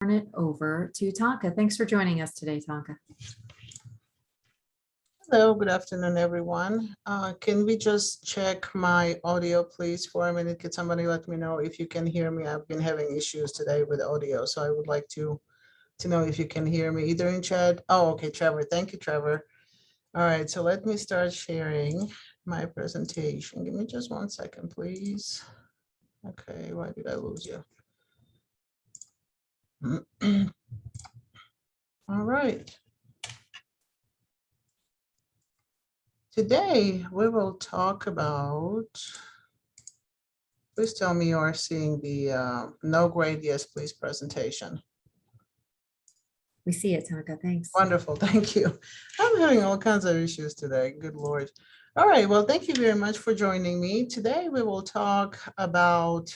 turn it over to Tonka. Thanks for joining us today, Tonka. Hello, good afternoon, everyone. Can we just check my audio, please, for a minute? Can somebody let me know if you can hear me? I've been having issues today with audio, so I would like to know if you can hear me either in chat. Oh, okay, Trevor. Thank you, Trevor. All right, so let me start sharing my presentation. Give me just 1 second, please. Okay, why did I lose you? All right. Today, we will talk about, please tell me you are seeing the no grade, yes, please presentation. We see it, Tonka. Thanks. Wonderful, thank you. I'm having all kinds of issues today, good Lord. All right, well, thank you very much for joining me. Today, we will talk about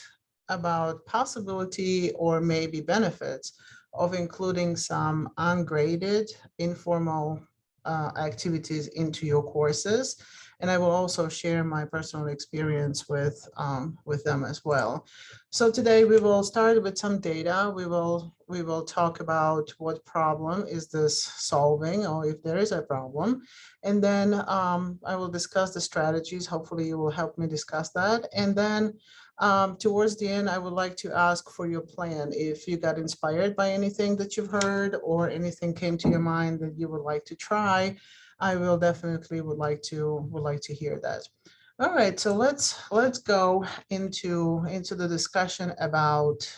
possibility or maybe benefits of including some ungraded informal activities into your courses. And I will also share my personal experience with them as well. So today we will start with some data. We will talk about what problem is this solving, or if there is a problem. And then I will discuss the strategies. Hopefully you will help me discuss that. And then towards the end, I would like to ask for your plan. If you got inspired by anything that you've heard or anything came to your mind that you would like to try, I will definitely would like to hear that. All right, so let's go into the discussion about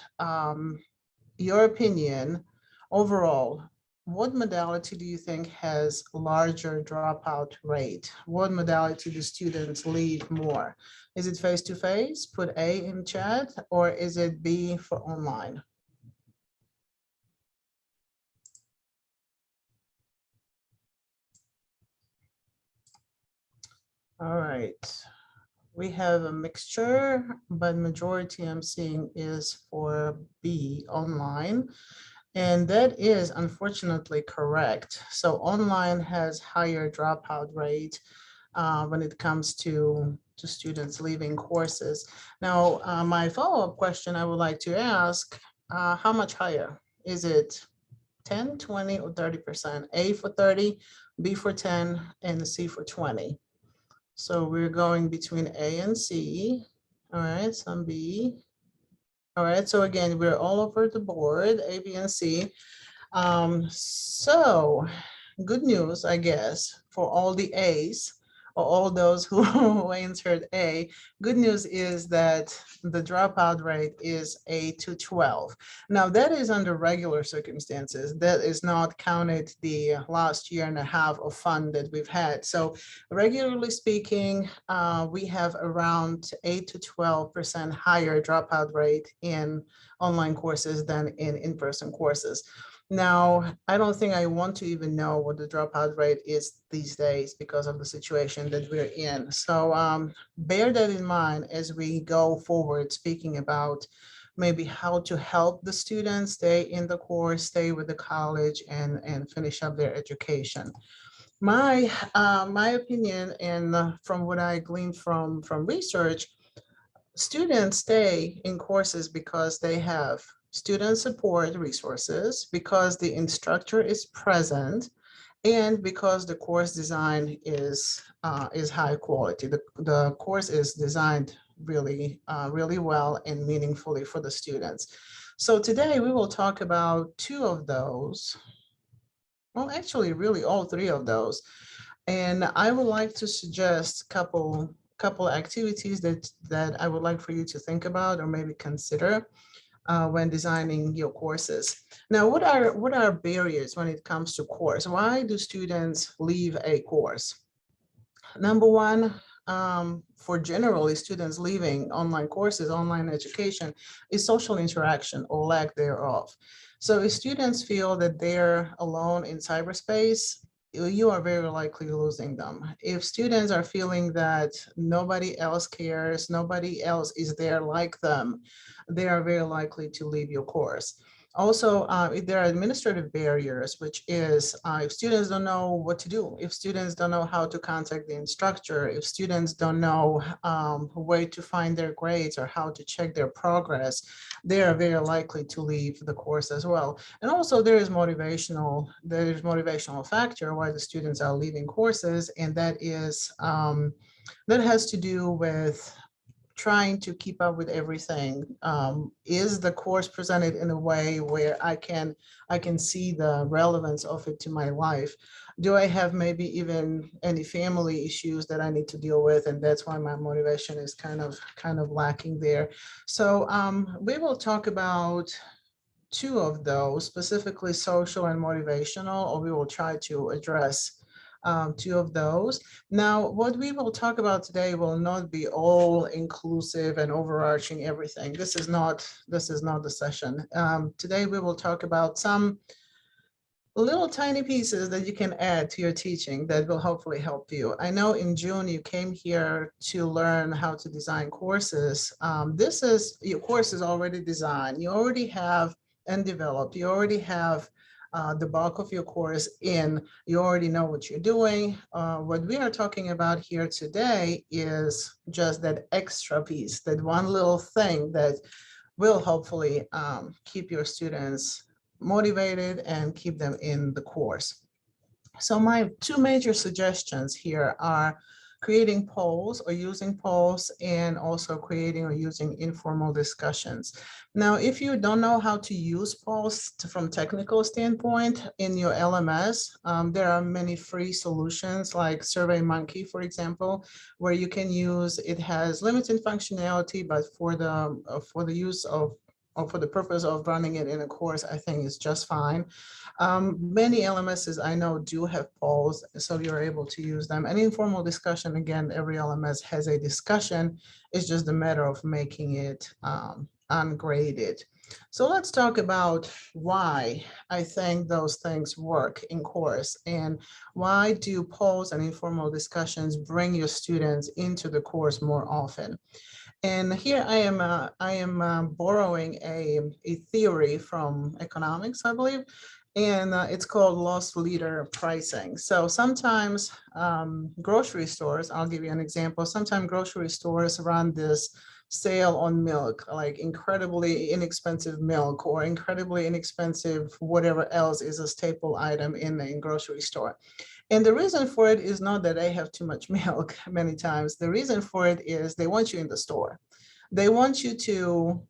your opinion overall. What modality do you think has larger dropout rate? What modality do students leave more? Is it face-to-face? Put A in chat, or is it B for online? All right, we have a mixture, but majority I'm seeing is for B, online. And that is unfortunately correct. So online has higher dropout rate when it comes to students leaving courses. Now, my follow-up question I would like to ask, how much higher? Is it 10, 20, or 30%? A for 30, B for 10, and C for 20. So we're going between A and C. All right, some B. All right, so again, we're all over the board, A, B, and C. So good news, I guess, for all the A's, or all those who answered A, good news is that the dropout rate is 8 to 12. Now that is under regular circumstances. That is not counted the last year and a half of fun that we've had. So regularly speaking, we have around 8 to 12% higher dropout rate in online courses than in in-person courses. Now, I don't think I want to even know what the dropout rate is these days because of the situation that we're in. So bear that in mind as we go forward, speaking about maybe how to help the students stay in the course, stay with the college, and finish up their education. My opinion, and from what I gleaned from research, students stay in courses because they have student support resources, because the instructor is present, and because the course design is high quality. The course is designed really well and meaningfully for the students. So today we will talk about two of those. Well, actually, really all three of those. And I would like to suggest couple activities that I would like for you to think about or maybe consider when designing your courses. Now, what are barriers when it comes to course? Why do students leave a course? Number one, for generally students leaving online courses, online education, is social interaction or lack thereof. So if students feel that they're alone in cyberspace, you are very likely losing them. If students are feeling that nobody else cares, nobody else is there like them, they are very likely to leave your course. Also, if there are administrative barriers, which is if students don't know what to do, if students don't know how to contact the instructor, if students don't know where to find their grades or how to check their progress, they are very likely to leave the course as well. And also there is motivational factor why the students are leaving courses, and that is that has to do with trying to keep up with everything. Is the course presented in a way where I can see the relevance of it to my life? Do I have maybe even any family issues that I need to deal with? And that's why my motivation is kind of lacking there. So we will talk about two of those, specifically social and motivational, or we will try to address two of those. Now, what we will talk about today will not be all inclusive and overarching everything. This is not the session. Today, we will talk about some little tiny pieces that you can add to your teaching that will hopefully help you. I know in June you came here to learn how to design courses. This is, your course is already designed. You already have and developed. You already have the bulk of your course in. You already know what you're doing. What we are talking about here today is just that extra piece, that one little thing that will hopefully keep your students motivated and keep them in the course. So my two major suggestions here are creating polls or using polls, and also creating or using informal discussions. Now, if you don't know how to use polls from technical standpoint in your LMS, there are many free solutions like SurveyMonkey, for example, where you can use, it has limited functionality, but for the use of, or for the purpose of running it in a course, I think is just fine. Many LMSs I know do have polls, so you're able to use them. And informal discussion, again, every LMS has a discussion. It's just a matter of making it ungraded. So let's talk about why I think those things work in course, and why do polls and informal discussions bring your students into the course more often. And here I am borrowing a theory from economics, I believe, and it's called loss leader pricing. So sometimes grocery stores, I'll give you an example. Sometimes grocery stores run this sale on milk, like incredibly inexpensive milk or incredibly inexpensive whatever else is a staple item in a grocery store. And the reason for it is not that they have too much milk many times. The reason for it is they want you in the store. They want you to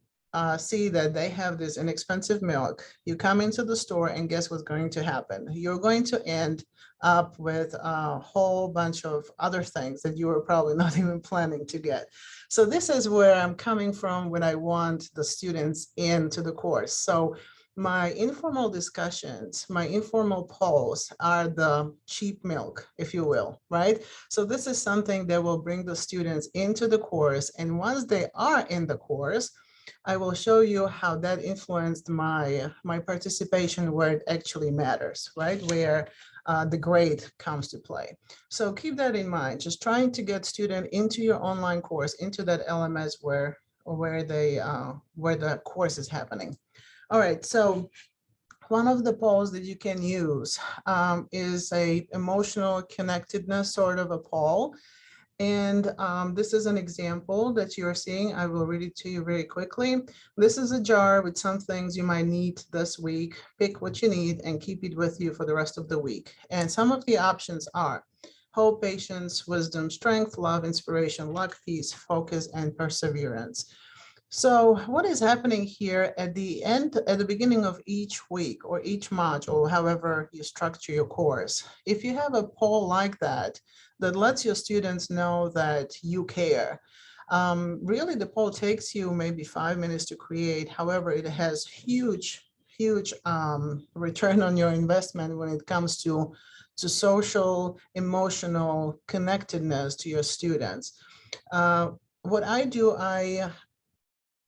see that they have this inexpensive milk. You come into the store and guess what's going to happen? You're going to end up with a whole bunch of other things that you were probably not even planning to get. So this is where I'm coming from when I want the students into the course. So my informal discussions, my informal polls are the cheap milk, if you will, right? So this is something that will bring the students into the course. And once they are in the course, I will show you how that influenced my participation where it actually matters, right? Where the grade comes to play. So keep that in mind, just trying to get student into your online course, into that LMS where the course is happening. All right, so one of the polls that you can use is a emotional connectedness sort of a poll. And this is an example that you're seeing. I will read it to you very quickly. This is a jar with some things you might need this week. Pick what you need and keep it with you for the rest of the week. And some of the options are hope, patience, wisdom, strength, love, inspiration, luck, peace, focus, and perseverance. So what is happening here at the beginning of each week or each module, however you structure your course, if you have a poll like that, that lets your students know that you care. Really, the poll takes you maybe 5 minutes to create. However, it has huge return on your investment when it comes to social, emotional connectedness to your students. What I do, I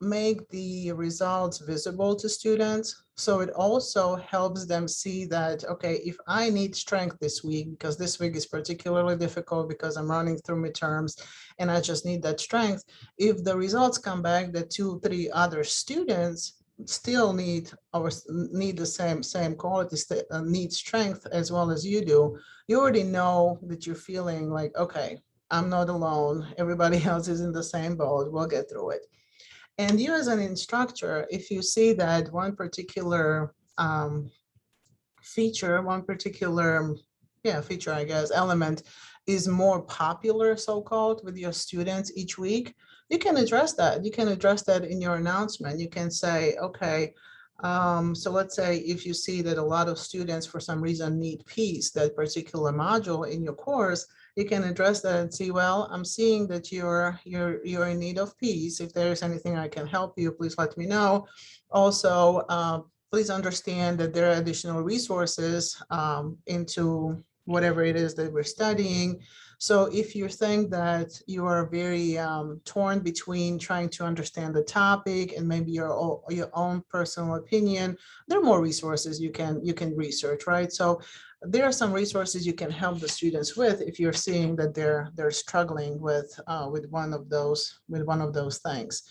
make the results visible to students. So it also helps them see that, okay, if I need strength this week, because this week is particularly difficult because I'm running through midterms and I just need that strength. If the results come back that 2, 3 other students still need the same qualities, need strength as well as you do, you already know that you're feeling like, okay, I'm not alone. Everybody else is in the same boat. We'll get through it. And you as an instructor, if you see that one particular feature, one particular, yeah, feature, I guess, element is more popular, so-called, with your students each week, you can address that. You can address that in your announcement. You can say, okay, so let's say if you see that a lot of students for some reason need peace, that particular module in your course, you can address that and see, well, I'm seeing that you're in need of peace. If there's anything I can help you, please let me know. Also, please understand that there are additional resources into whatever it is that we're studying. So if you think that you are very torn between trying to understand the topic and maybe your own personal opinion, there are more resources you can research, right? So there are some resources you can help the students with if you're seeing that they're struggling with one of those things.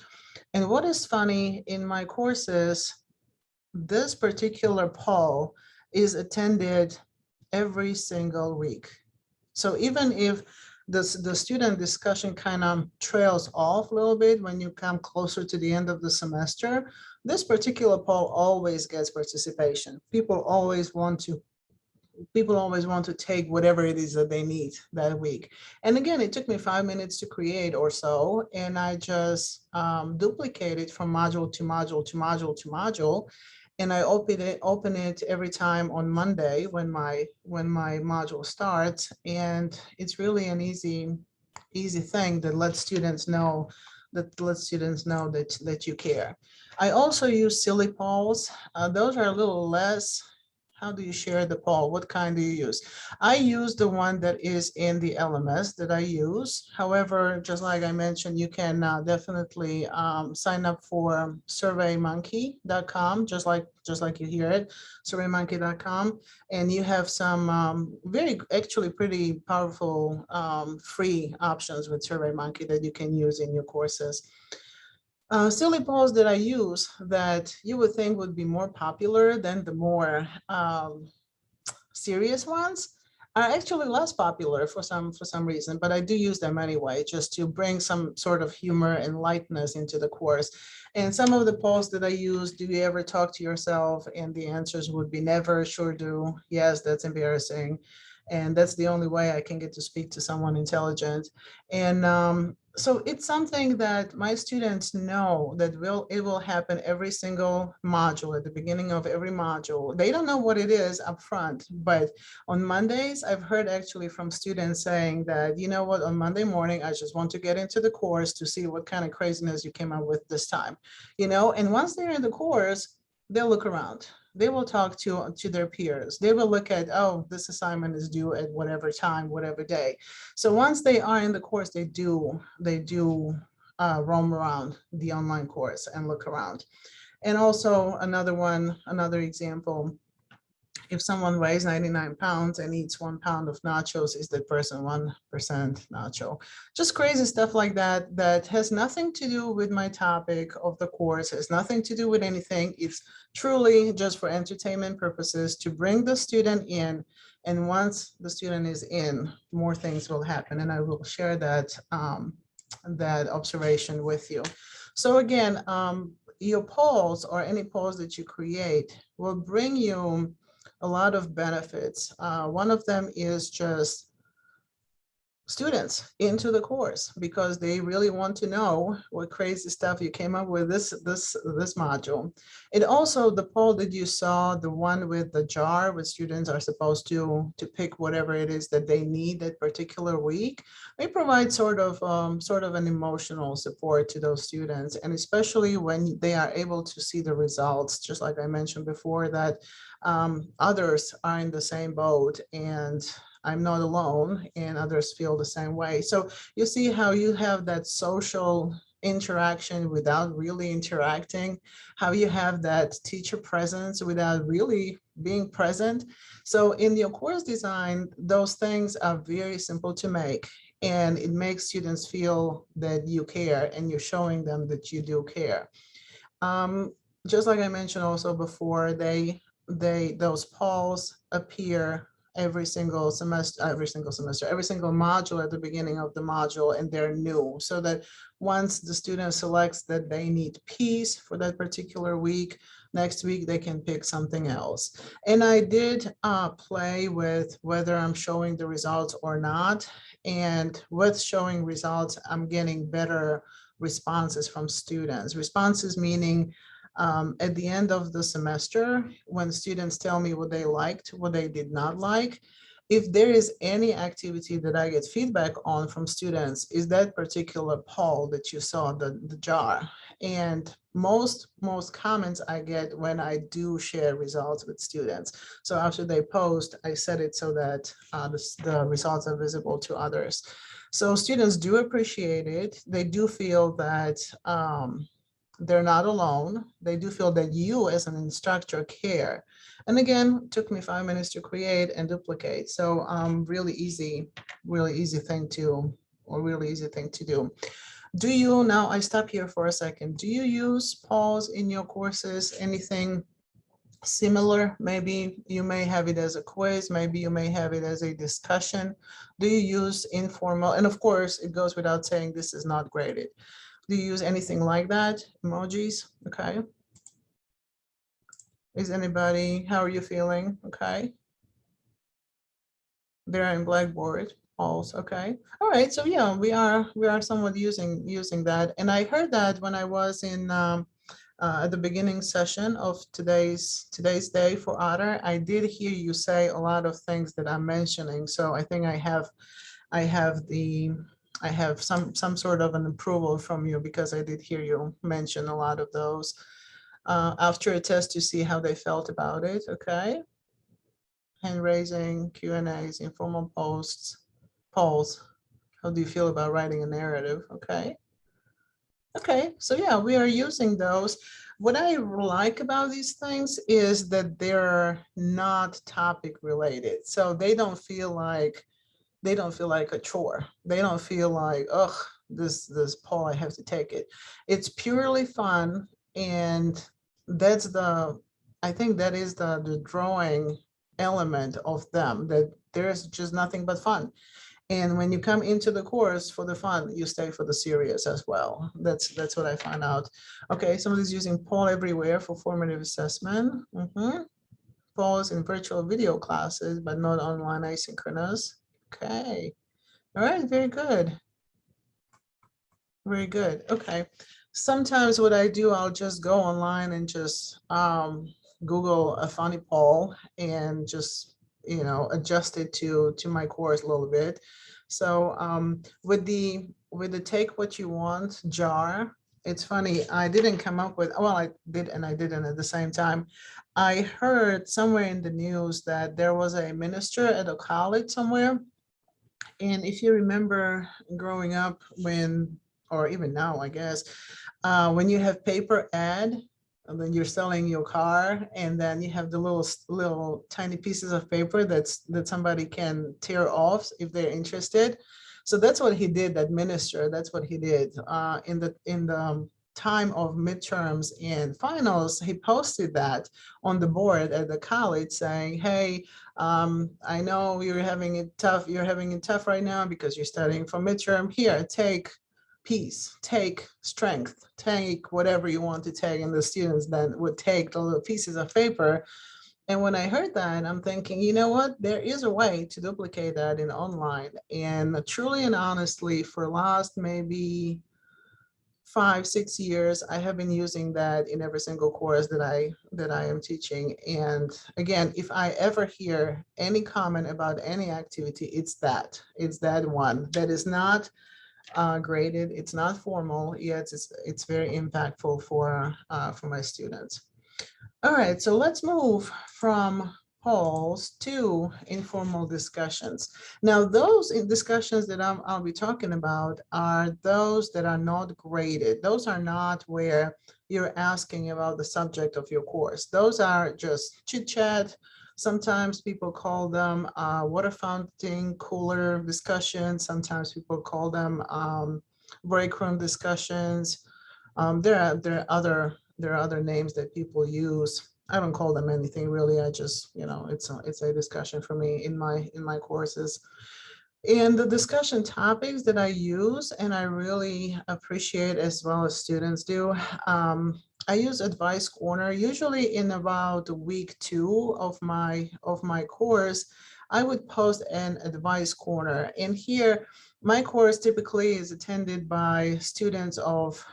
And what is funny in my courses, this particular poll is attended every single week. So even if the student discussion kind of trails off a little bit when you come closer to the end of the semester, this particular poll always gets participation. People always want to take whatever it is that they need that week. And again, it took me 5 minutes to create or so, and I just duplicate it from module to module to module to module. And I open it every time on Monday when my module starts. And it's really an easy thing that lets students know that you care. I also use silly polls. Those are a little less. How do you share the poll? What kind do you use? I use the one that is in the LMS that I use. However, just like I mentioned, you can definitely sign up for surveymonkey.com, just like you hear it, surveymonkey.com, and you have some very actually pretty powerful free options with SurveyMonkey that you can use in your courses. Silly polls that I use that you would think would be more popular than the more serious ones are actually less popular for some reason, but I do use them anyway, just to bring some sort of humor and lightness into the course. And some of the polls that I use, do you ever talk to yourself? And the answers would be never, sure do, yes, that's embarrassing. And that's the only way I can get to speak to someone intelligent. And so it's something that my students know that it will happen every single module, at the beginning of every module. They don't know what it is up front, but on Mondays, I've heard actually from students saying that, you know what, on Monday morning, I just want to get into the course to see what kind of craziness you came up with this time, and once they're in the course, they'll look around. They will talk to their peers. They will look at, oh, this assignment is due at whatever time, whatever day. So once they are in the course, they do roam around the online course and look around. And also another example, if someone weighs 99 pounds and eats 1 pound of nachos, is that person 1% nacho? Just crazy stuff like that, that has nothing to do with my topic of the course, has nothing to do with anything. It's truly just for entertainment purposes to bring the student in. And once the student is in, more things will happen. And I will share that observation with you. So again, your polls or any polls that you create will bring you a lot of benefits. One of them is just students into the course because they really want to know what crazy stuff you came up with this module. It also, the poll that you saw, the one with the jar where students are supposed to pick whatever it is that they need that particular week, they provide sort of an emotional support to those students, and especially when they are able to see the results, just like I mentioned before, that others are in the same boat and I'm not alone, and others feel the same way. So you see how you have that social interaction without really interacting, how you have that teacher presence without really being present. So in your course design, those things are very simple to make, and it makes students feel that you care and you're showing them that you do care. just like I mentioned also before, those polls appear every single module at the beginning of the module, and they're new. So that once the student selects that they need peace for that particular week, next week they can pick something else. And I did play with whether I'm showing the results or not. And with showing results, I'm getting better responses from students. Responses meaning at the end of the semester, when students tell me what they liked, what they did not like, if there is any activity that I get feedback on from students, is that particular poll that you saw, the jar. And most comments I get when I do share results with students. So after they post, I set it so that the results are visible to others. So students do appreciate it. They do feel that they're not alone. They do feel that you as an instructor care. And again, it took me 5 minutes to create and duplicate. So really easy thing to, or really easy thing to do. Do you, now I stop here for a second. Do you use polls in your courses? Anything similar? Maybe you may have it as a quiz. Maybe you may have it as a discussion. Do you use informal? And of course, it goes without saying, this is not graded. Do you use anything like that? Emojis? Okay. Is anybody, how are you feeling? Okay. They're in Blackboard also. Okay. All right. So yeah, we are somewhat using that. And I heard that when I was in at the beginning session of today's day for Otter, I did hear you say a lot of things that I'm mentioning. So I think I have some sort of an approval from you, because I did hear you mention a lot of those. After a test to see how they felt about it. Okay. Hand raising, Q&As, informal posts, polls. How do you feel about writing a narrative? Okay. Okay, so yeah, we are using those. What I like about these things is that they're not topic related. So they don't feel like a chore. They don't feel like, oh, this poll, I have to take it. It's purely fun. And that's I think that is the drawing element of them, that there's just nothing but fun. And when you come into the course for the fun, you stay for the serious as well. That's what I found out. Okay, somebody's using poll everywhere for formative assessment. Polls in virtual video classes, but not online asynchronous. Okay. All right, very good. Very good. Okay. Sometimes what I do, I'll just go online and just Google a funny poll and just, adjust it to my course a little bit. So with the take what you want jar, it's funny, I didn't come up with, well, I did and I didn't at the same time. I heard somewhere in the news that there was a minister at a college somewhere. And if you remember growing up when, or even now, I guess, when you have paper ad, and then you're selling your car, and then you have the little tiny pieces of paper that somebody can tear off if they're interested. So that's what he did, that minister, that's what he did in the time of midterms and finals. He posted that on the board at the college saying, hey, I know you're having it tough right now because you're studying for midterm. Here, take peace, take strength, take whatever you want to take. And the students then would take the little pieces of paper. And when I heard that, I'm thinking, you know what, there is a way to duplicate that in online. And truly and honestly, for last maybe 5-6 years, I have been using that in every single course that I am teaching. And again, if I ever hear any comment about any activity, it's that one that is not graded, it's not formal, yet it's very impactful for my students. All right, so let's move from polls to informal discussions. Now, those discussions that I'll be talking about are those that are not graded. Those are not where you're asking about the subject of your course. Those are just chit chat. Sometimes people call them water fountain cooler discussions. Sometimes people call them break room discussions. There are there are other names that people use. I don't call them anything really. I just, it's a discussion for me in my courses. And the discussion topics that I use and I really appreciate as well as students do, I use Advice Corner usually in about week 2 of my course. I would post an Advice Corner, and here my course typically is attended by students of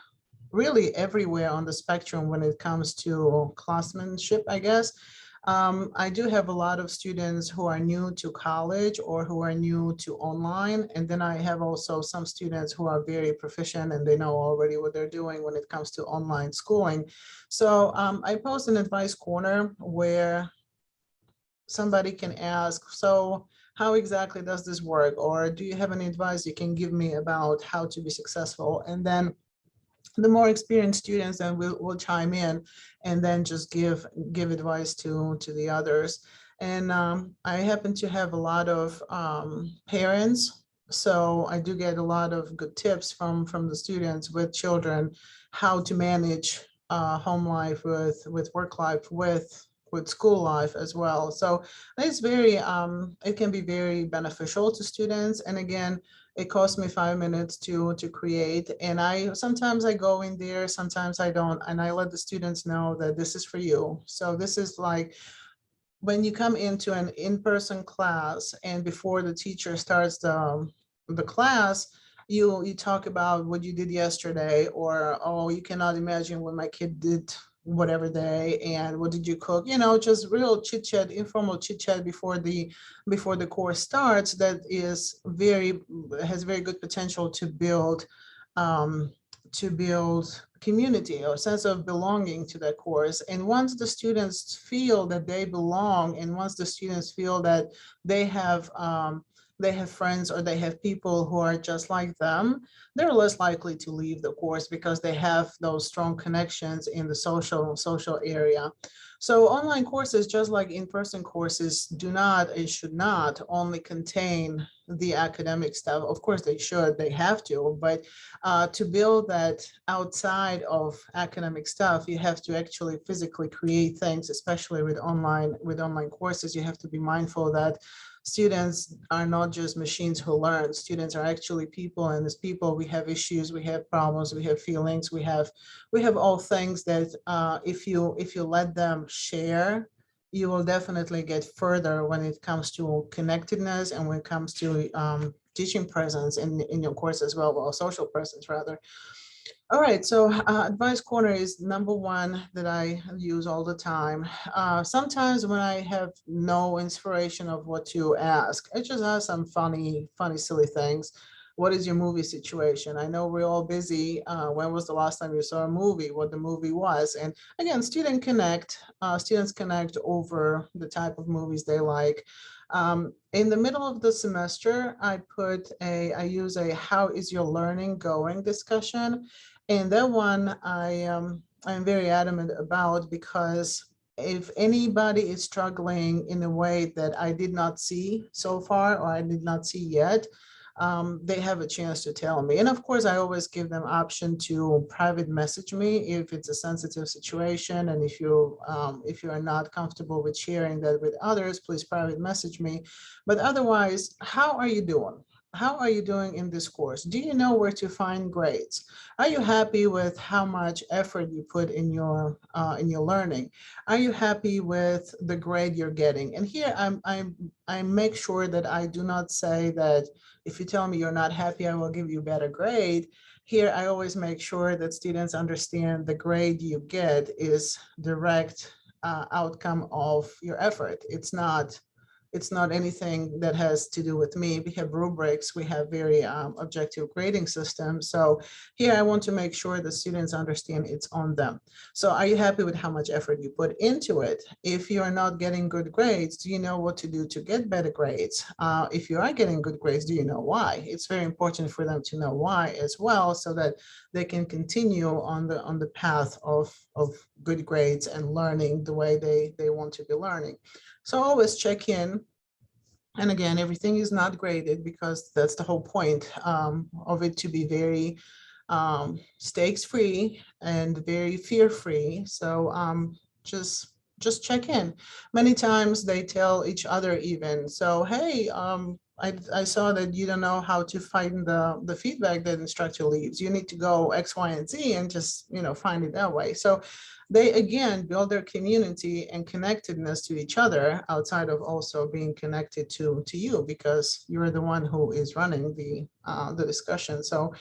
really everywhere on the spectrum when it comes to classmanship, I guess. I do have a lot of students who are new to college or who are new to online. And then I have also some students who are very proficient and they know already what they're doing when it comes to online schooling. So I post an advice corner where somebody can ask, so how exactly does this work? Or do you have any advice you can give me about how to be successful? And then the more experienced students then will chime in and then just give advice to the others. And I happen to have a lot of parents, so I do get a lot of good tips from the students with children, how to manage home life with work life with school life as well. So it's very it can be very beneficial to students. And again, it cost me 5 minutes to create, and I sometimes I go in there, sometimes I don't, and I let the students know that this is for you. So this is like when you come into an in-person class and before the teacher starts the class, you talk about what you did yesterday, or oh, you cannot imagine what my kid did whatever day, and what did you cook, just real chit chat, informal chit chat before the course starts. That is very has very good potential um, to build community or sense of belonging to that course. And once the students feel that they belong, and once the students feel that they have friends or they have people who are just like them, they're less likely to leave the course because they have those strong connections in the social area. So online courses, just like in-person courses, do not and should not only contain the academic stuff. Of course, they have to, but to build that outside of academic stuff, you have to actually physically create things, especially with online courses. You have to be mindful that students are not just machines who learn. Students are actually people, and as people, we have issues, we have problems, we have feelings, we have all things that if you let them share, you will definitely get further when it comes to connectedness and when it comes to teaching presence in your course as well, or social presence rather. All right, so Advice Corner is number one that I use all the time. Sometimes when I have no inspiration of what to ask, I just ask some funny, silly things. What is your movie situation? I know we're all busy. When was the last time you saw a movie? What the movie was? And again, students connect over the type of movies they like. In the middle of the semester, I use a how is your learning going discussion. And that one I'm very adamant about, because if anybody is struggling in a way that I did not see so far or I did not see yet, they have a chance to tell me. And of course, I always give them option to private message me if it's a sensitive situation. And if you are not comfortable with sharing that with others, please private message me. But otherwise, how are you doing? How are you doing in this course? Do you know where to find grades? Are you happy with how much effort you put in your learning? Are you happy with the grade you're getting? And here I make sure that I do not say that if you tell me you're not happy, I will give you a better grade. Here, I always make sure that students understand the grade you get is direct outcome of your effort. It's not anything that has to do with me. We have rubrics, we have very objective grading systems. So here I want to make sure the students understand it's on them. So are you happy with how much effort you put into it? If you are not getting good grades, do you know what to do to get better grades? If you are getting good grades, do you know why? It's very important for them to know why as well, so that they can continue on the path of good grades and learning the way they want to be learning. So always check in. And again, everything is not graded because that's the whole point of it, to be very stakes free and very fear free. So just check in. Many times they tell each other even, so hey, I saw that you don't know how to find the feedback that instructor leaves. You need to go X, Y, and Z and just, find it that way. So they again build their community and connectedness to each other outside of also being connected to you, because you're the one who is running the discussion. So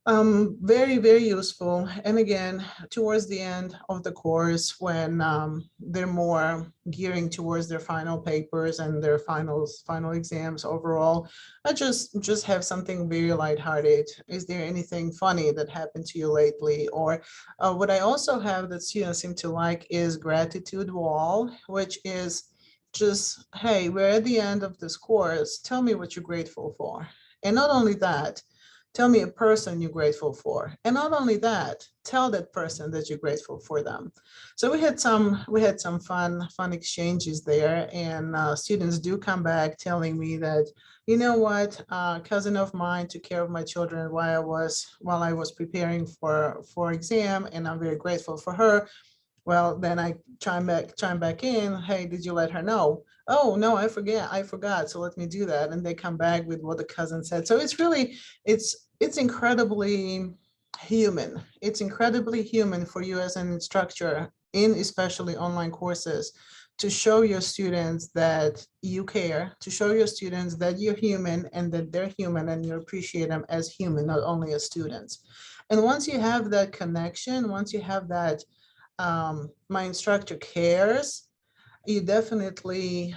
very, very useful. And again, towards the end of the course, when they're more gearing towards their final papers and their final exams overall, I just have something very lighthearted. Is there anything funny that happened to you lately? Or what I also have that students seem to like is gratitude wall, which is just, hey, we're at the end of this course. Tell me what you're grateful for. And not only that, tell me a person you're grateful for. And not only that, tell that person that you're grateful for them. So we had some fun exchanges there, and students do come back telling me that, you know what, cousin of mine took care of my children while I was preparing for exam, and I'm very grateful for her. Well, then I chime back in, hey, did you let her know? Oh, no, I forgot. So let me do that. And they come back with what the cousin said. So it's really, it's incredibly human. It's incredibly human for you as an instructor in especially online courses to show your students that you care, to show your students that you're human and that they're human and you appreciate them as human, not only as students. And once you have that connection, once you have that, my instructor cares, you definitely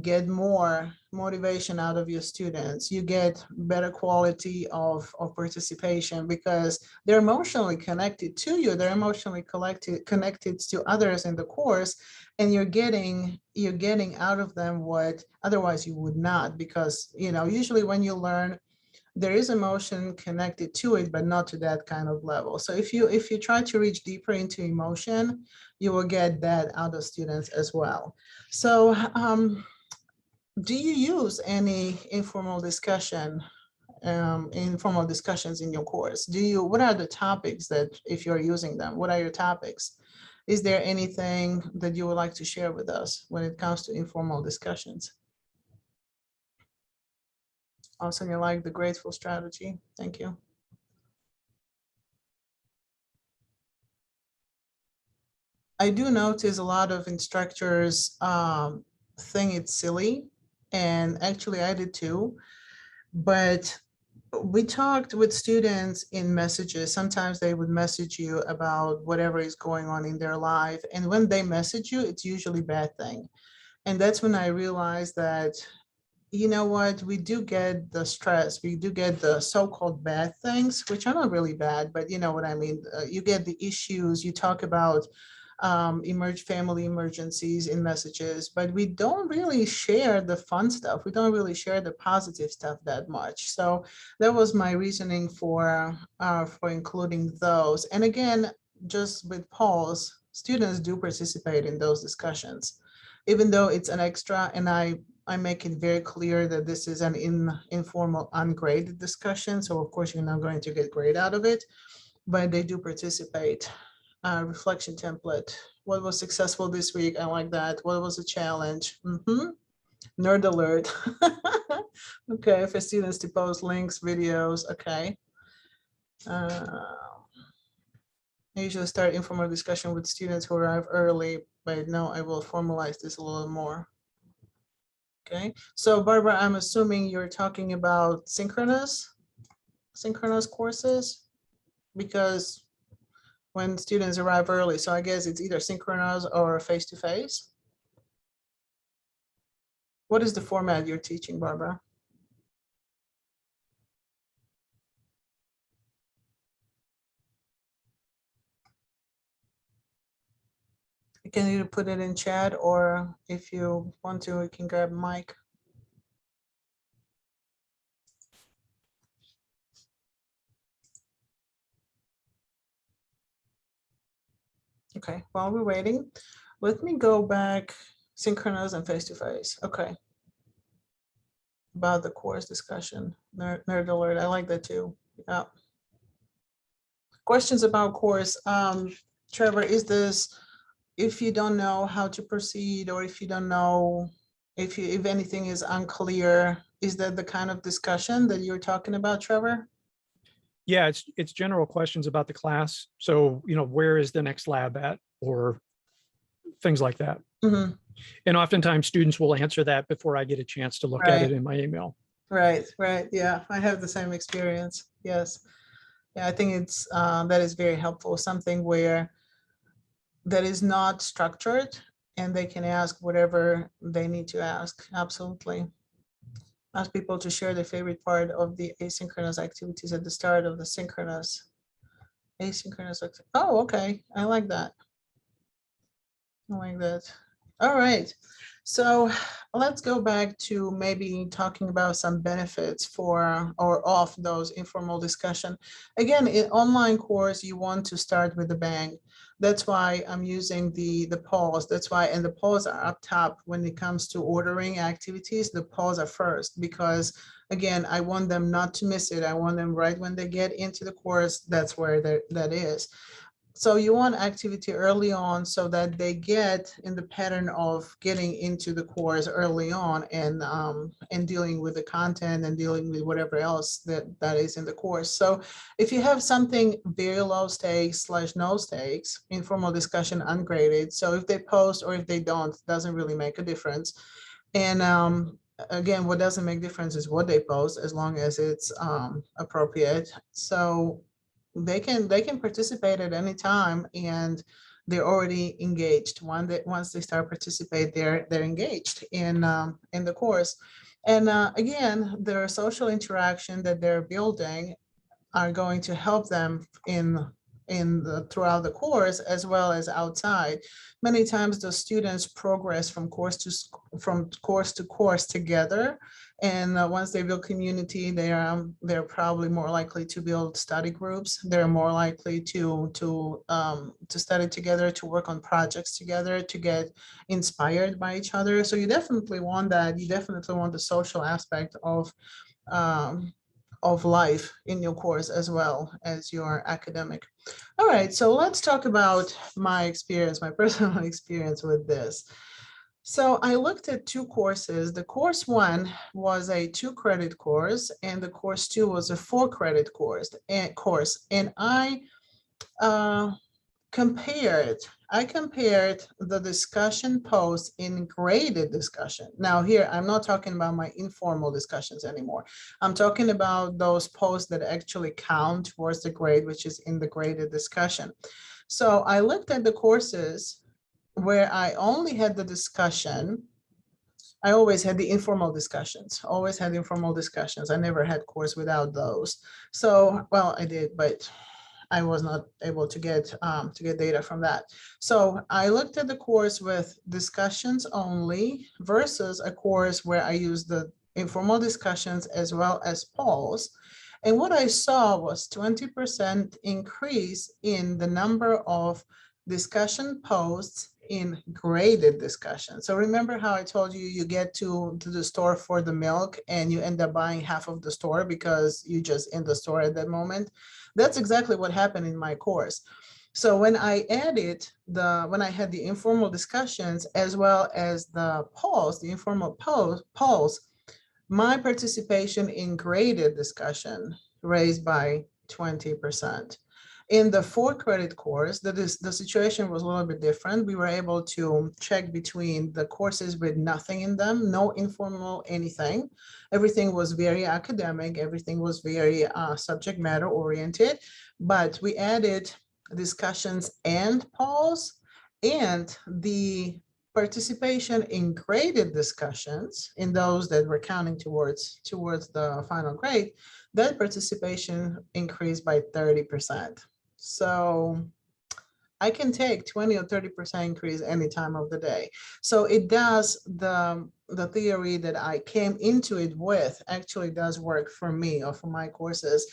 get more motivation out of your students. You get better quality of participation because they're emotionally connected to you. They're emotionally connected to others in the course, and you're getting out of them what otherwise you would not, because usually when you learn, there is emotion connected to it, but not to that kind of level. So if you try to reach deeper into emotion, you will get that out of students as well. So do you use any informal discussions in your course? What are the topics that, if you're using them, what are your topics? Is there anything that you would like to share with us when it comes to informal discussions? Also, you like the grateful strategy. Thank you. I do notice a lot of instructors think it's silly, and actually I did too. But we talked with students in messages. Sometimes they would message you about whatever is going on in their life. And when they message you, it's usually a bad thing. And that's when I realized that, you know what, we do get the stress, we do get the so-called bad things, which are not really bad, but you know what I mean. You get the issues, you talk about family emergencies in messages, but we don't really share the fun stuff. We don't really share the positive stuff that much. So that was my reasoning for including those. And again, just with pause, students do participate in those discussions, even though it's an extra. And I make it very clear that this is an informal, ungraded discussion. So of course, you're not going to get grade out of it, but they do participate. Reflection template. What was successful this week? I like that. What was a challenge? Nerd alert. Okay, for students to post links, videos. Okay. I usually start informal discussion with students who arrive early, but no, I will formalize this a little more. Okay, so Barbara, I'm assuming you're talking about synchronous courses, because when students arrive early, so I guess it's either synchronous or face-to-face. What is the format you're teaching, Barbara? You can either put it in chat, or if you want to, you can grab mic. Okay, while we're waiting, let me go back, synchronous and face-to-face. Okay. About the course discussion, nerd alert, I like that too. Yeah. questions about course. Trevor, is this, if you don't know how to proceed, or if you don't know, if anything is unclear, is that the kind of discussion that you're talking about, Trevor? Yeah, it's general questions about the class. So, where is the next lab at, or things like that. Mhm. And oftentimes students will answer that before I get a chance to look at Right. it in my email. Right, right. Yeah, I have the same experience. Yes. Yeah, I think it's that is very helpful. Something where that is not structured and they can ask whatever they need to ask. Absolutely. Ask people to share their favorite part of the asynchronous activities at the start of the synchronous. Asynchronous. Oh, okay. I like that. I like that. All right. So let's go back to maybe talking about some benefits for or of those informal discussion. Again, in online course, you want to start with a bang. That's why I'm using the polls. That's why, and the polls are up top when it comes to ordering activities. The polls are first because, again, I want them not to miss it. I want them right when they get into the course. That's where that is. So you want activity early on so that they get in the pattern of getting into the course early on and dealing with the content and dealing with whatever else that is in the course. So if you have something very low stakes / no stakes, informal discussion, ungraded. So if they post or if they don't, doesn't really make a difference. And again, what doesn't make difference is what they post, as long as it's appropriate. So they can participate at any time, and they're already engaged. Once they start participate, they're engaged in the course. And again, their social interaction that they're building are going to help them throughout the course as well as outside. Many times the students progress from course to course together, and once they build community, they're probably more likely to build study groups. They're more likely to study together, to work on projects together, to get inspired by each other. So you definitely want that. You definitely want the social aspect of life in your course as well as your academic. All right, so let's talk about my experience, my personal experience with this. So I looked at two courses. The course 1 was a 2-credit course, and the course 2 was a 4-credit course. And I compared the discussion posts in graded discussion. Now here, I'm not talking about my informal discussions anymore. I'm talking about those posts that actually count towards the grade, which is in the graded discussion. So I looked at the courses where I only had the discussion. I always had the informal discussions, always had informal discussions. I never had course without those. So, well, I did, but I was not able to get data from that. So I looked at the course with discussions only versus a course where I used the informal discussions as well as polls. And what I saw was 20% increase in the number of discussion posts in graded discussion. So remember how I told you, you get to the store for the milk and you end up buying half of the store because you just in the store at that moment. That's exactly what happened in my course. So when I added when I had the informal discussions as well as the polls, the informal polls, my participation in graded discussion raised by 20%. In the 4-credit course, the situation was a little bit different. We were able to check between the courses with nothing in them, no informal anything. Everything was very academic. Everything was very subject matter oriented, but we added discussions and polls, and the participation in graded discussions, in those that were counting towards the final grade, that participation increased by 30%. So I can take 20 or 30% increase any time of the day. So it does, the theory that I came into it with actually does work for me or for my courses.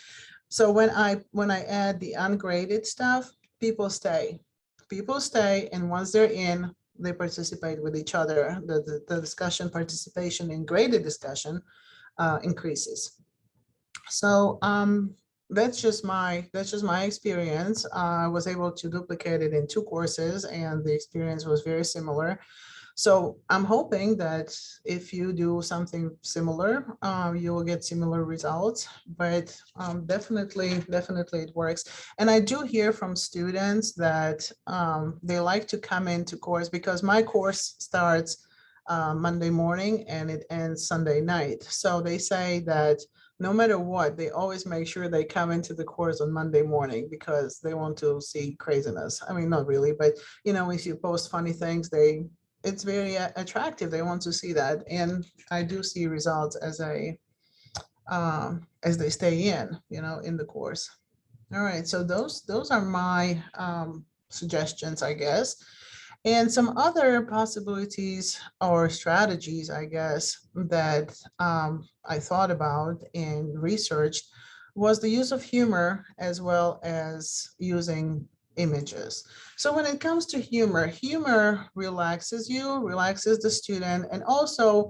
So when I add the ungraded stuff, people stay. And once they're in, they participate with each other. The discussion participation in graded discussion increases. So that's just my experience. I was able to duplicate it in 2 courses, and the experience was very similar. So I'm hoping that if you do something similar, you will get similar results. But definitely it works. And I do hear from students that they like to come into course, because my course starts Monday morning and it ends Sunday night. So they say that no matter what, they always make sure they come into the course on Monday morning because they want to see craziness. I mean, not really, but if you post funny things, it's very attractive. They want to see that, and I do see results as they stay in the course. All right, so those are my suggestions, I guess. And some other possibilities or strategies, I guess, that I thought about and researched was the use of humor as well as using images. So when it comes to humor relaxes you, relaxes the student, and also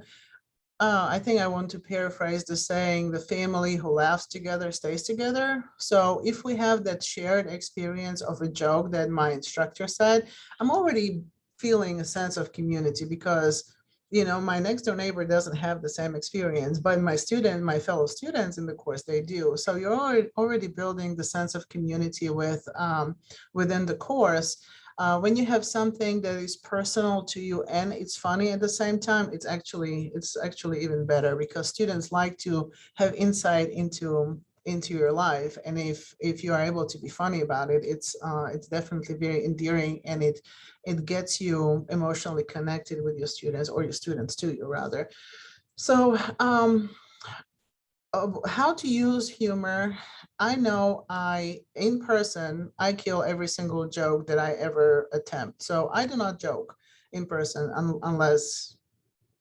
I think I want to paraphrase the saying, the family who laughs together stays together. So if we have that shared experience of a joke that my instructor said, I'm already feeling a sense of community, because my next door neighbor doesn't have the same experience, but my fellow students in the course, they do. So you're already building the sense of community within the course. When you have something that is personal to you and it's funny at the same time, it's actually even better, because students like to have insight into your life, and if you are able to be funny about it, it's definitely very endearing, and it gets you emotionally connected with your students, or your students to you rather. So how to use humor. I know in person, I kill every single joke that I ever attempt. So I do not joke in person unless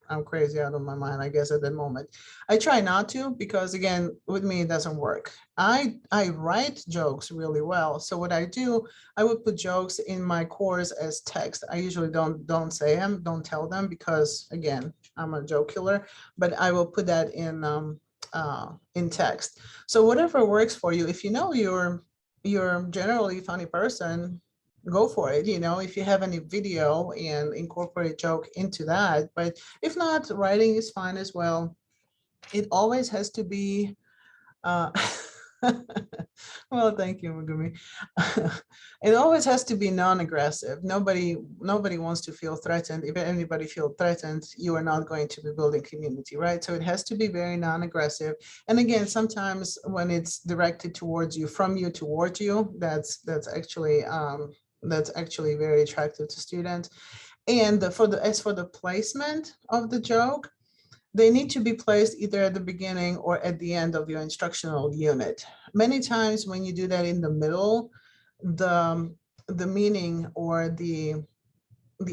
I'm crazy out of my mind, I guess, at that moment. I try not to, because again, with me, it doesn't work. I write jokes really well. So what I do, I would put jokes in my course as text. I usually don't say them, don't tell them, because again, I'm a joke killer, but I will put that in text. So whatever works for you. If you know you're generally a funny person, go for it. If you have any video, and incorporate joke into that. But if not, writing is fine as well. It always has to be uh well, thank you, Megumi. It always has to be non-aggressive. Nobody wants to feel threatened. If anybody feel threatened, you are not going to be building community, right? So it has to be very non-aggressive. And again, sometimes when it's directed towards you, from you towards you, that's actually very attractive to students. And as for the placement of the joke, they need to be placed either at the beginning or at the end of your instructional unit. Many times when you do that in the middle, the the meaning or the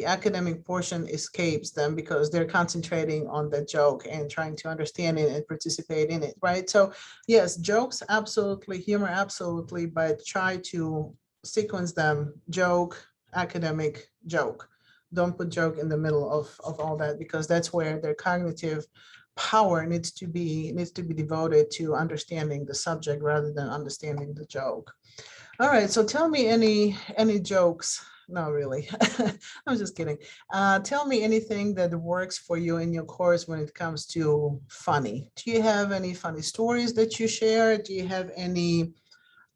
academic portion escapes them, because they're concentrating on the joke and trying to understand it and participate in it, right? So yes, jokes, absolutely, humor, absolutely, but try to sequence them: joke, academic, joke. Don't put joke in the middle of all that, because that's where their cognitive power needs to be devoted to understanding the subject rather than understanding the joke. All right, so tell me any jokes. No, really. I'm just kidding. Tell me anything that works for you in your course when it comes to funny. Do you have any funny stories that you share? Do you have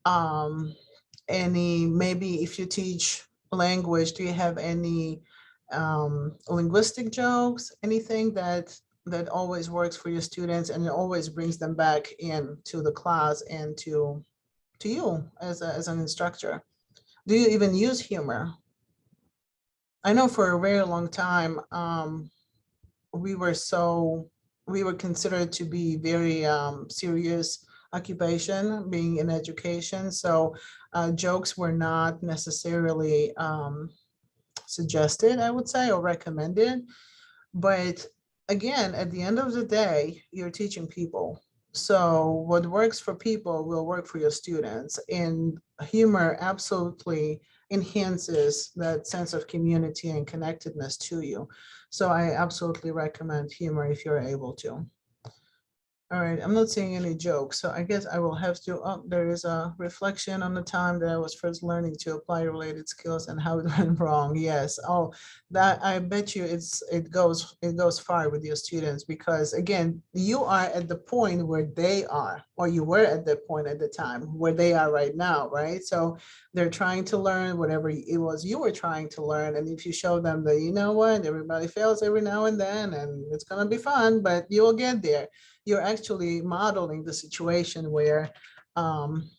um any, maybe if you teach language, do you have any linguistic jokes? Anything that always works for your students and it always brings them back into the class and to you as an instructor? Do you even use humor? I know for a very long time, we were so we were considered to be very serious occupation, being in education. So jokes were not necessarily suggested, I would say, or recommended. But again, at the end of the day, you're teaching people. So what works for people will work for your students. And humor absolutely enhances that sense of community and connectedness to you. So I absolutely recommend humor if you're able to. All right, I'm not seeing any jokes, so I guess I will have to, oh, there is a reflection on the time that I was first learning to apply related skills and how it went wrong. Yes, oh, that, I bet you it goes far with your students, because again, you are at the point where they are, or you were at that point at the time where they are right now, right? So they're trying to learn whatever it was you were trying to learn, and if you show them that, you know what, everybody fails every now and then, and it's gonna be fun, but you will get there, you're actually modeling the situation um,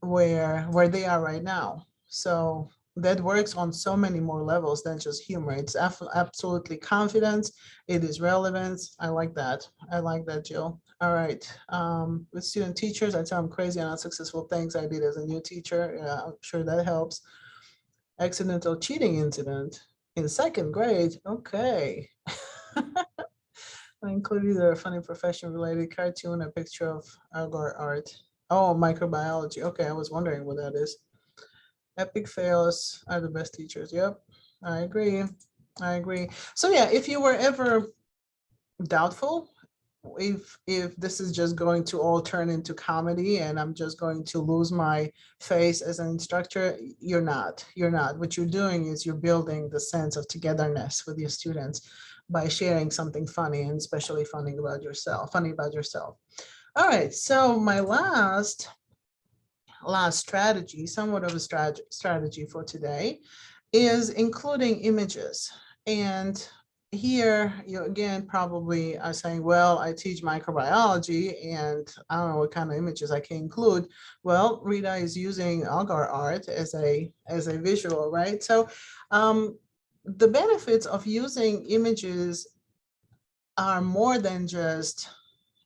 where they are right now. So that works on so many more levels than just humor. It's absolutely confidence. It is relevance. I like that. I like that, Jill. All right. With student teachers, I tell them crazy and unsuccessful things I did as a new teacher. Yeah, I'm sure that helps. Accidental cheating incident in second grade. Okay. I included a funny profession related cartoon, a picture of Algar art. Oh, microbiology. Okay, I was wondering what that is. Epic fails are the best teachers. Yep, I agree. I agree. So yeah, if you were ever doubtful if this is just going to all turn into comedy and I'm just going to lose my face as an instructor, you're not. What you're doing is you're building the sense of togetherness with your students by sharing something funny, and especially funny about yourself. All right, so my last strategy, somewhat of a strategy for today, is including images. And here you again probably are saying, well, I teach microbiology and I don't know what kind of images I can include. Well, Rita is using agar art as a visual, right? So the benefits of using images are more than just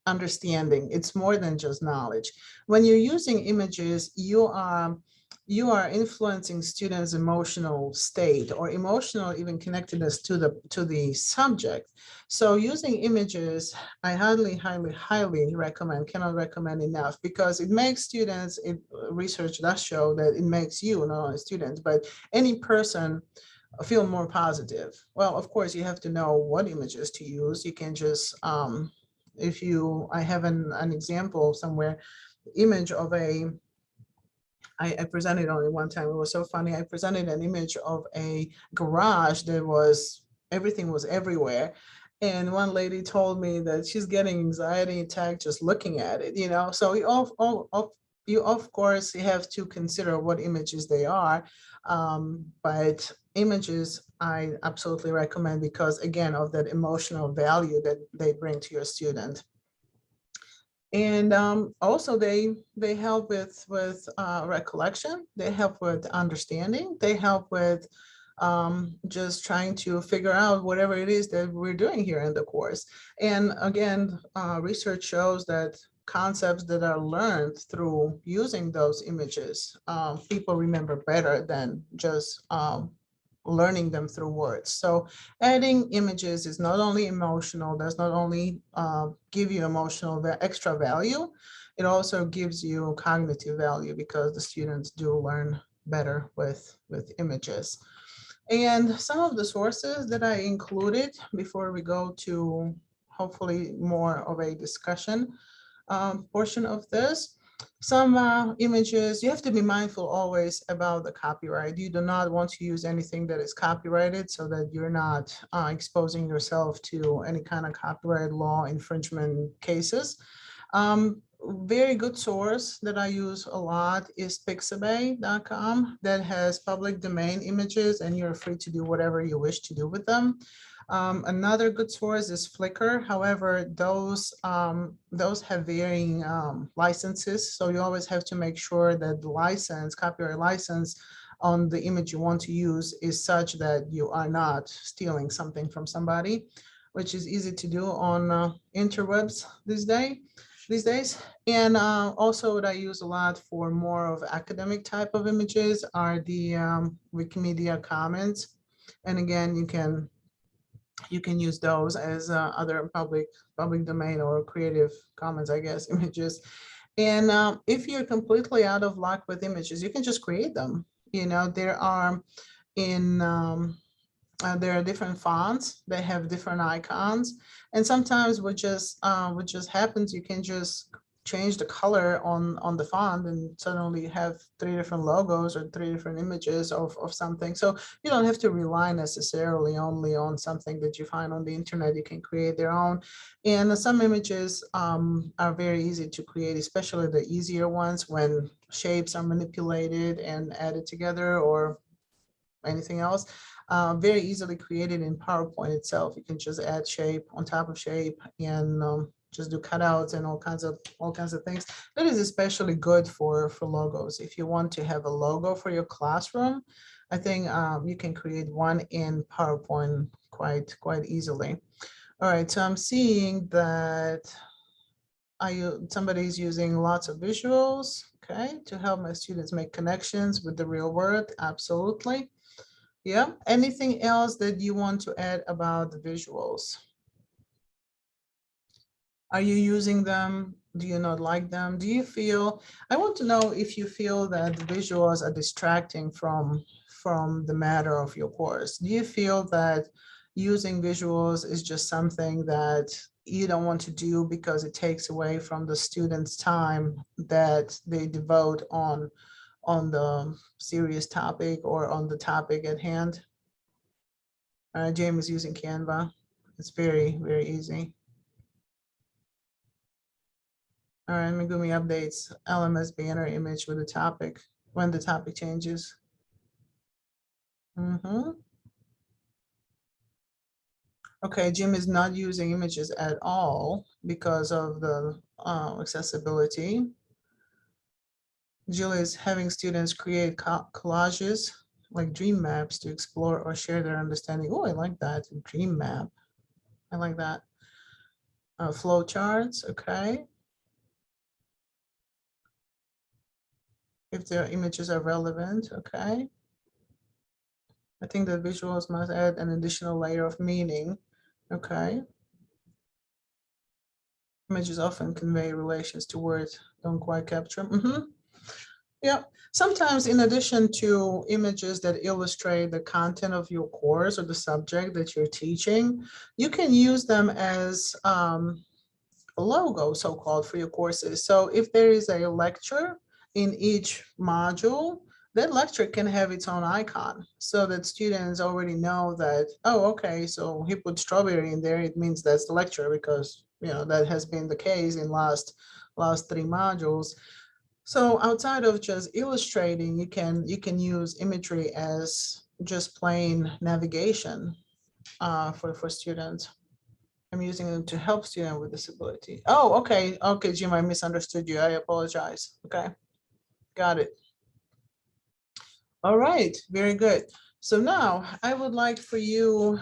understanding. It's more than just knowledge. When you're using images, you are influencing students' emotional state or emotional even connectedness to the subject. So using images, I highly recommend, cannot recommend enough, because it makes students, research does show that it makes you, not only students, but any person feel more positive. Well, of course, you have to know what images to use. You can just I have an example somewhere, image of I presented only one time. It was so funny. I presented an image of a garage that was, everything was everywhere. And one lady told me that she's getting anxiety attack just looking at it, So you of course you have to consider what images they are. But images I absolutely recommend, because again, of that emotional value that they bring to your student. And also they help with recollection. They help with understanding. They help with just trying to figure out whatever it is that we're doing here in the course. And again, research shows that concepts that are learned through using those images, people remember better than just learning them through words. So adding images is not only emotional, does not only give you emotional extra value, it also gives you cognitive value, because the students do learn better with images. And some of the sources that I included before we go to hopefully more of a discussion portion of this. Some images, you have to be mindful always about the copyright. You do not want to use anything that is copyrighted, so that you're not exposing yourself to any kind of copyright law infringement cases. Very good source that I use a lot is pixabay.com, that has public domain images, and you're free to do whatever you wish to do with them. Another good source is Flickr. However, those have varying licenses, so you always have to make sure that the license, copyright license on the image you want to use is such that you are not stealing something from somebody, which is easy to do on interwebs these days. And also what I use a lot for more of academic type of images are the Wikimedia Commons. And again, you can use those as other public domain or Creative Commons, I guess, images. And if you're completely out of luck with images, you can just create them. There are in There are different fonts. They have different icons, and sometimes what just happens, you can just change the color on the font, and suddenly you have 3 different logos or 3 different images of something. So you don't have to rely necessarily only on something that you find on the internet. You can create their own, and some images are very easy to create, especially the easier ones when shapes are manipulated and added together or anything else. Very easily created in PowerPoint itself. You can just add shape on top of shape and just do cutouts and all kinds of things. That is especially good for logos. If you want to have a logo for your classroom, I think you can create one in PowerPoint quite easily. All right, so I'm seeing that somebody's using lots of visuals, okay, to help my students make connections with the real world. Absolutely. Yeah, anything else that you want to add about the visuals? Are you using them? Do you not like them? Do you feel, I want to know if you feel that the visuals are distracting from the matter of your course. Do you feel that using visuals is just something that you don't want to do because it takes away from the students' time that they devote on the serious topic or on the topic at hand? James is using Canva. It's very, very easy. All right, Megumi updates LMS banner image with the topic when the topic changes. Okay, Jim is not using images at all because of the accessibility. Julie is having students create collages like dream maps to explore or share their understanding. Oh, I like that, dream map. I like that. Flow charts, okay. If their images are relevant, okay. I think the visuals must add an additional layer of meaning, okay. Images often convey relations to words, don't quite capture. Yeah, sometimes in addition to images that illustrate the content of your course or the subject that you're teaching, you can use them as a logo, so-called, for your courses. So if there is a lecture in each module, that lecture can have its own icon so that students already know that, oh, okay, so he put strawberry in there, it means that's the lecture, because that has been the case in last 3 modules. So outside of just illustrating, you can use imagery as just plain navigation for students. I'm using them to help students with disability. Oh, okay, Jim, I misunderstood you. I apologize. Okay, got it. All right, very good. So now I would like for you,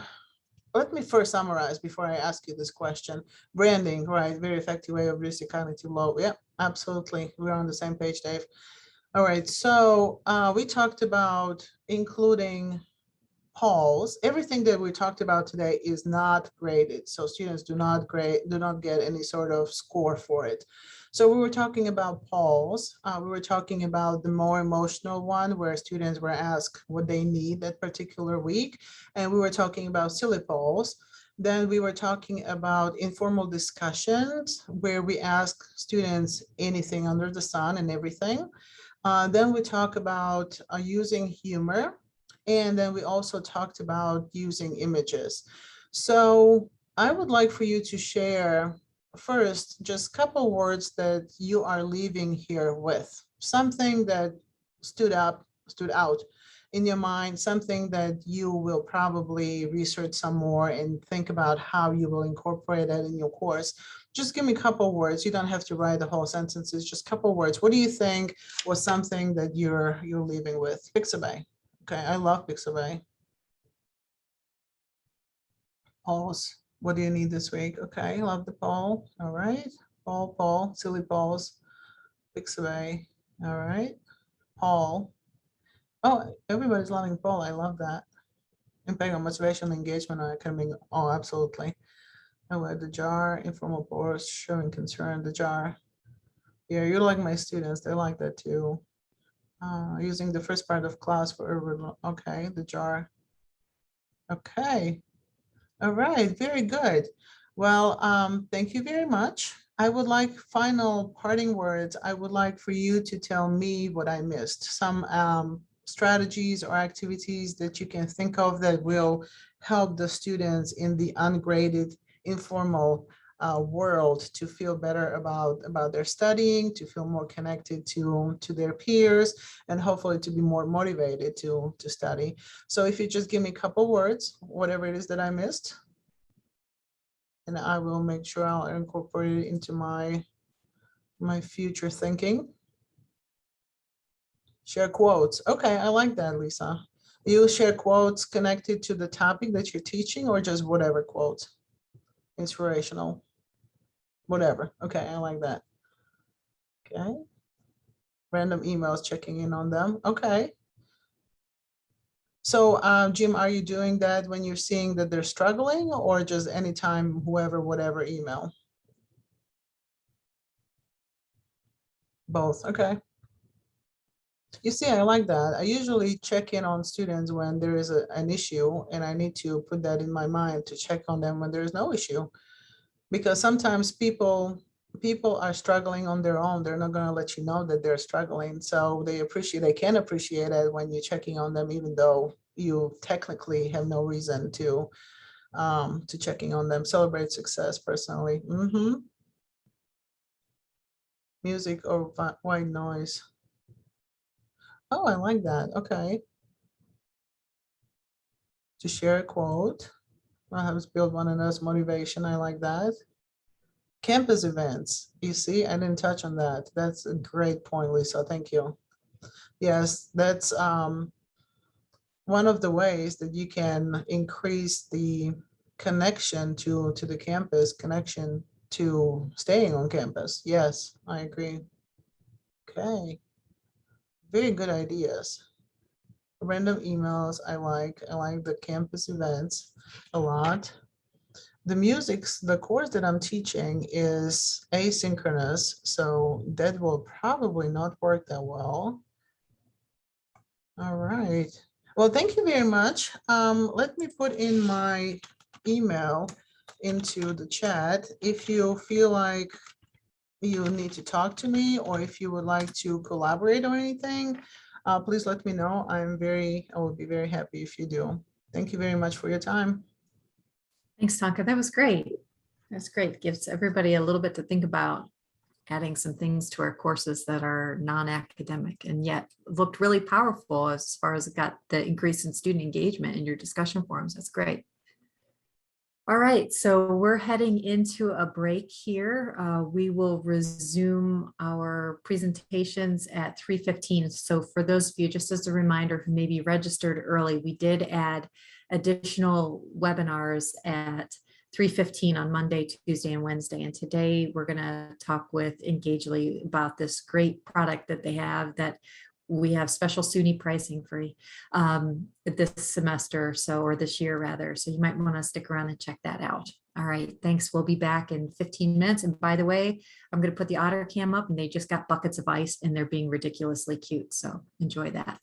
let me first summarize before I ask you this question. Branding, right? Very effective way of reducing cognitive load. Yeah, absolutely. We're on the same page, Dave. All right, so we talked about including polls. Everything that we talked about today is not graded, so students do not get any sort of score for it. So we were talking about polls. We were talking about the more emotional one, where students were asked what they need that particular week, and we were talking about silly polls. Then we were talking about informal discussions, where we ask students anything under the sun and everything. Then we talk about using humor. And then we also talked about using images. So I would like for you to share first just a couple words that you are leaving here with. Something that stood out in your mind, something that you will probably research some more and think about how you will incorporate that in your course. Just give me a couple words. You don't have to write the whole sentences, just a couple words. What do you think was something that you're leaving with? Pixabay. Okay, I love Pixabay. Polls. What do you need this week? Okay, love the poll. All right. Poll, silly polls. Pixabay. All right. Poll. Oh, everybody's loving poll. I love that. Impact on motivation, engagement, or academic. Oh, absolutely. Oh, the jar, informal posts, showing concern, the jar. Yeah, you're like my students. They like that too. Using the first part of class for okay, the jar. Okay. All right, very good. Well, thank you very much. I would like final parting words. I would like for you to tell me what I missed, some strategies or activities that you can think of that will help the students in the ungraded informal world to feel better about their studying, to feel more connected to their peers, and hopefully to be more motivated to study. So if you just give me a couple words, whatever it is that I missed, and I will make sure I'll incorporate it into my future thinking. Share quotes. Okay, I like that, Lisa. You share quotes connected to the topic that you're teaching, or just whatever quotes? Inspirational. Whatever. Okay, I like that. Okay. Random emails, checking in on them. Okay. So, Jim, are you doing that when you're seeing that they're struggling, or just anytime, whoever, whatever email? Both. Okay. You see, I like that. I usually check in on students when there is an issue, and I need to put that in my mind to check on them when there is no issue. Because sometimes people are struggling on their own. They're not going to let you know that they're struggling. So they can appreciate it when you're checking on them, even though you technically have no reason to checking on them. Celebrate success personally. Music or white noise. Oh, I like that. Okay. To share a quote. I'll have us build one another's motivation. I like that. Campus events. You see, I didn't touch on that. That's a great point, Lisa. Thank you. Yes, that's one of the ways that you can increase the connection to the campus, connection to staying on campus. Yes, I agree. Okay. Very good ideas. Random emails, I like the campus events a lot. The the course that I'm teaching is asynchronous, so that will probably not work that well. All right. Well, thank you very much. Let me put in my email into the chat. If you feel like you need to talk to me, or if you would like to collaborate or anything, please let me know. I will be very happy if you do. Thank you very much for your time. Thanks, Tonka. That was great. That's great. Gives everybody a little bit to think about, adding some things to our courses that are non-academic and yet looked really powerful as far as it got the increase in student engagement in your discussion forums. That's great. All right, so we're heading into a break here. We will resume our presentations at 3:15. So for those of you, just as a reminder, who may be registered early, we did add additional webinars at 3:15 on Monday, Tuesday, and Wednesday. And today we're going to talk with Engagely about this great product that they have that we have special SUNY pricing for this semester, or this year rather. So you might want to stick around and check that out. All right, thanks. We'll be back in 15 minutes. And by the way, I'm going to put the Otter Cam up, and they just got buckets of ice and they're being ridiculously cute. So enjoy that.